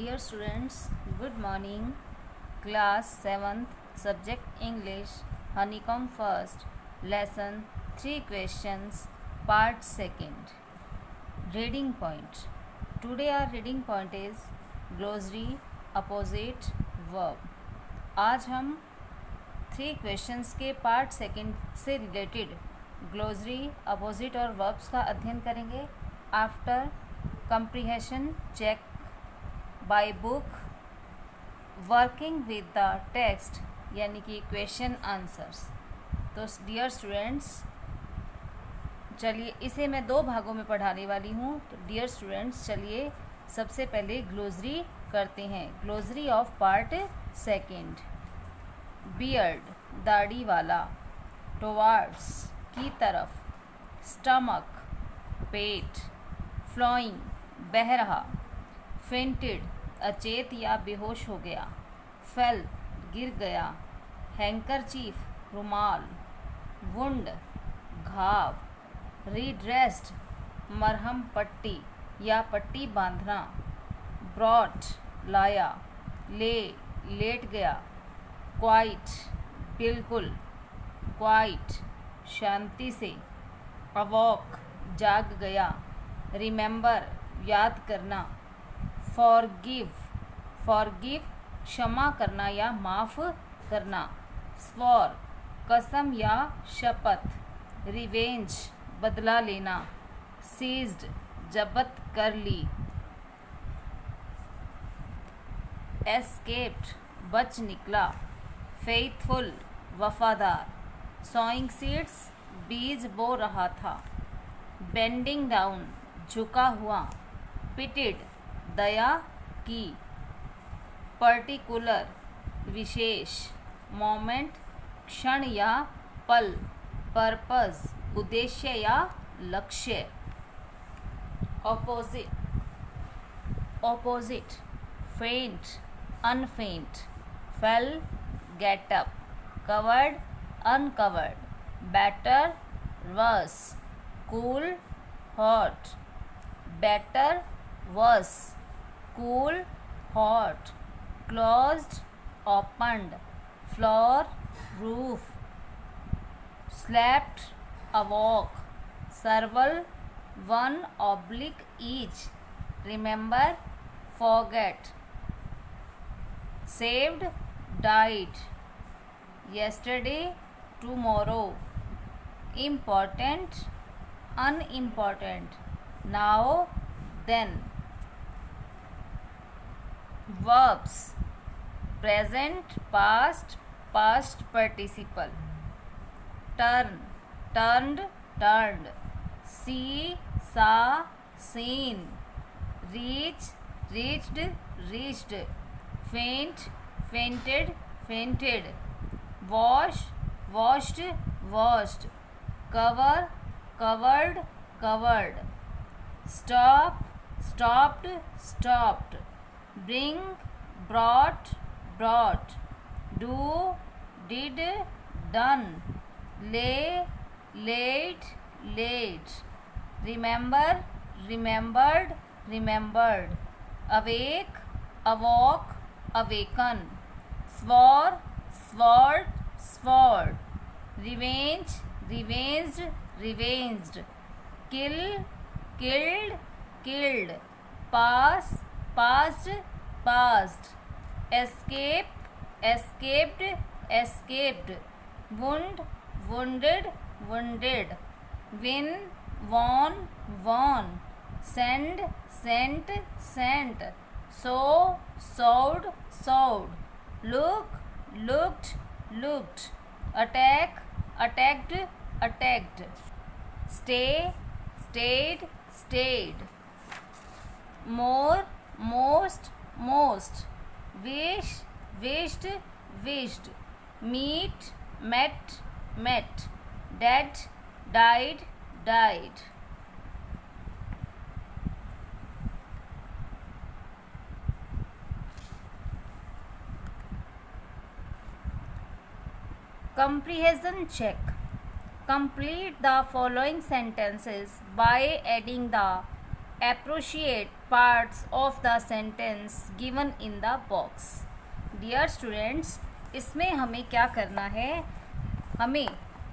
Dear students, good morning. Class 7th, subject English, Honeycomb first, lesson 3 questions, part 2nd. Reading point. Today our reading point is glossary, opposite, verb. आज हम 3 questions के part 2nd से related glossary, opposite और verbs का अध्ययन करेंगे after comprehension check by book, working with the text यानी कि क्वेश्चन आंसर्स। तो डियर स्टूडेंट्स, चलिए इसे मैं 2 भागों में पढ़ाने वाली हूँ। तो डियर स्टूडेंट्स, चलिए सबसे पहले ग्लोसरी करते हैं। Glossary of part 2। बियर्ड दाढ़ी वाला, टुवर्ड्स की तरफ, स्टमक पेट, फ्लोइंग बह रहा, फेंटेड अचेत या बेहोश हो गया, फेल गिर गया, हैंकरचीफ रुमाल, वुंड घाव, रीड्रेस्ड मरहम पट्टी या पट्टी बांधना, ब्रॉट लाया, लेट गया, क्वाइट बिल्कुल, क्वाइट शांति से, अवॉक जाग गया, रिमेंबर याद करना, फॉरगिव क्षमा करना या माफ़ करना, स्वॉर कसम या शपथ, रिवेंज बदला लेना, सीज्ड जब्त कर ली, एस्केप्ड बच निकला, फेथफुल वफादार, सोइंग सीड्स बीज बो रहा था, बेंडिंग डाउन झुका हुआ, पिटिड दया की, पर्टिकुलर विशेष, मोमेंट क्षण या पल, पर्पस उद्देश्य या लक्ष्य, opposite faint unfaint, fail get up, covered uncovered, better worse, cool hot, better worse, cool hot, closed opened, floor roof, slept awoke, several one oblique each, remember forget, saved died, yesterday tomorrow, important unimportant, now then. Verbs present, past, past participle, turn turned, turned, see saw, seen, reach reached, reached, faint fainted, fainted, wash washed, washed, cover covered, covered, stop stopped, stopped, bring brought, brought, do did, done, lay laid, laid, remember remembered, remembered, awake awoke, awaken, swore sword, sword, revenge revenged, revenged, kill killed, killed, pass passed, passed, escape escaped, escaped, wound wounded, wounded, win won, won, send sent, sent, sow sowed, sowed, look looked, looked, attack attacked, attacked, stay stayed, stayed, more most, most, wish wished, wished, meet met, met, dead died, died. Comprehension check. Complete the following sentences by adding the appropriate parts of the sentence given in the box. Dear students, इसमें हमें क्या करना है, हमें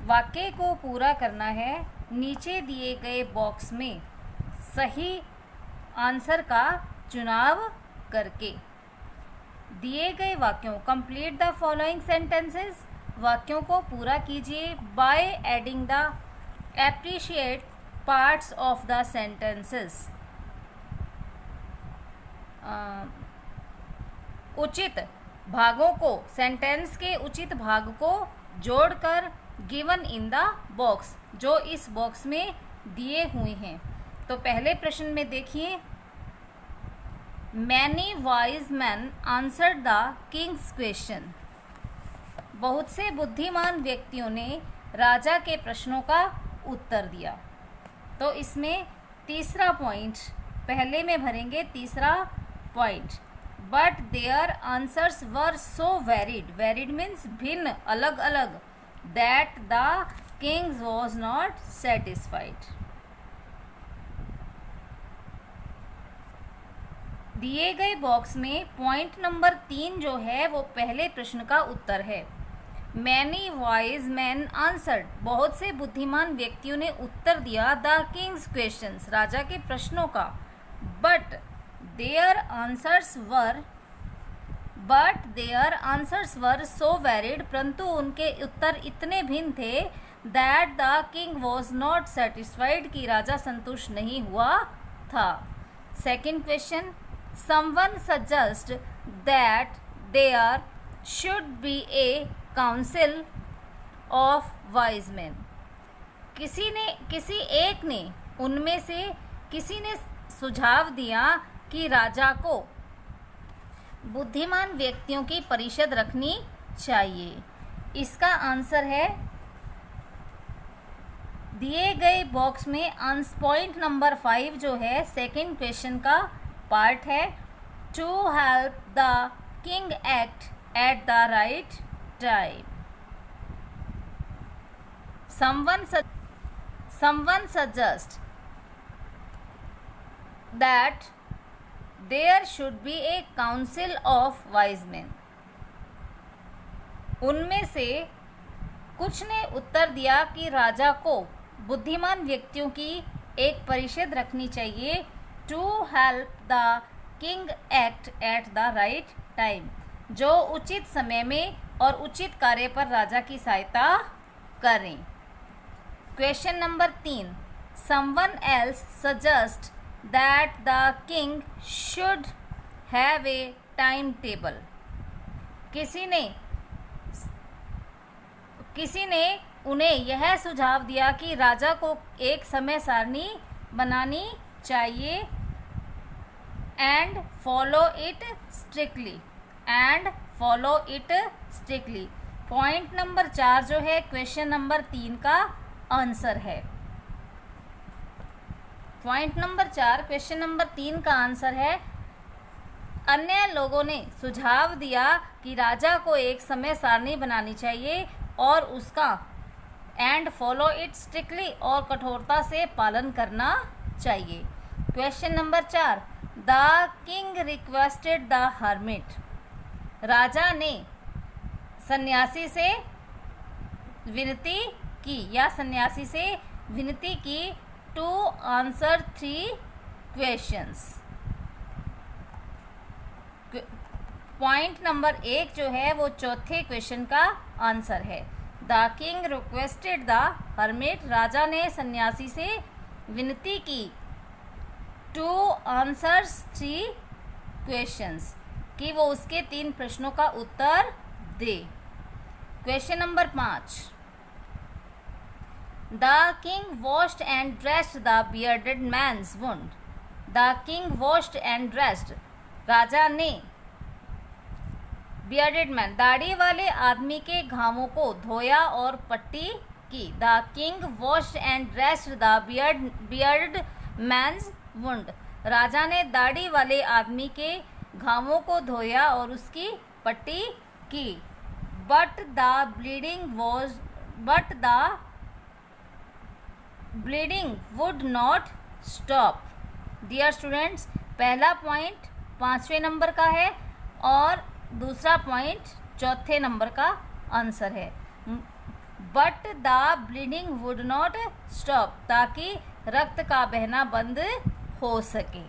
वाक्य को पूरा करना है नीचे दिए गए बॉक्स में सही आंसर का चुनाव करके। दिए गए वाक्यों, कंप्लीट द फॉलोइंग सेंटेंसेस, वाक्यों को पूरा कीजिए by adding the appreciate parts of the sentences. उचित भागों को, सेंटेंस के उचित भाग को जोड़कर गिवन इन द बॉक्स, जो इस बॉक्स में दिए हुए हैं। तो पहले प्रश्न में देखिए, many wise man answered the Kings question. बहुत से बुद्धिमान व्यक्तियों ने राजा के प्रश्नों का उत्तर दिया। तो इसमें तीसरा पॉइंट पहले में भरेंगे, तीसरा point, but their answers were so varied, varied means भिन्न, अलग अलग, that the Kings was not satisfied. दिए गए बॉक्स में पॉइंट नंबर 3 जो है वो पहले प्रश्न का उत्तर है। मैनी वाइज मैन आंसर्ड, बहुत से बुद्धिमान व्यक्तियों ने उत्तर दिया द किंग्स क्वेश्चंस, राजा के प्रश्नों का। But their answers were so varied, परंतु उनके उत्तर इतने भिन्न थे, that the king was not satisfied, कि राजा संतुष्ट नहीं हुआ था। Second question, someone suggest that there should be a council of wise man, किसी एक ने, उनमें से किसी ने सुझाव दिया कि राजा को बुद्धिमान व्यक्तियों की परिषद रखनी चाहिए। इसका आंसर है दिए गए बॉक्स में पॉइंट नंबर 5 जो है सेकंड क्वेश्चन का पार्ट है, to help the king act at the right time. someone suggest that there should be a council of wise men। उनमें से कुछ ने उत्तर दिया कि राजा को बुद्धिमान व्यक्तियों की एक परिषद रखनी चाहिए, to help the king act at the right time, जो उचित समय में और उचित कार्य पर राजा की सहायता करें। Question number 3, someone else suggest that the king should have a time table. किसी ने उन्हें यह सुझाव दिया कि राजा को एक समय सारणी बनानी चाहिए, and follow it strictly, point number 4 जो है क्वेश्चन नंबर 3 का आंसर है। पॉइंट नंबर 4 क्वेश्चन नंबर 3 का आंसर है, अन्य लोगों ने सुझाव दिया कि राजा को एक समय सारणी बनानी चाहिए और उसका एंड फॉलो इट स्ट्रिक्टली, और कठोरता से पालन करना चाहिए। Question number 4, the king requested the hermit, राजा ने सन्यासी से विनती की to answer 3 questions. Point number 1 जो है वो चौथे क्वेश्चन का आंसर है। The king requested the hermit, राजा ने सन्यासी से विनती की टू आंसर्स 3 क्वेश्चंस, कि वो उसके 3 प्रश्नों का उत्तर दे। Question number 5, the king washed and dressed the bearded man's wound. The king washed and dressed, राजा ने बियर्डेड मैन, दाढ़ी वाले आदमी के घावों को धोया और पट्टी की। The king washed and dressed the beard man's wound, राजा ने दाढ़ी वाले आदमी के घावों को धोया और उसकी पट्टी की। But the bleeding would not stop. Dear students, पहला पॉइंट 5वें नंबर का है और दूसरा पॉइंट 4थे नंबर का आंसर है। But the bleeding would not stop, ताकि रक्त का बहना बंद हो सके।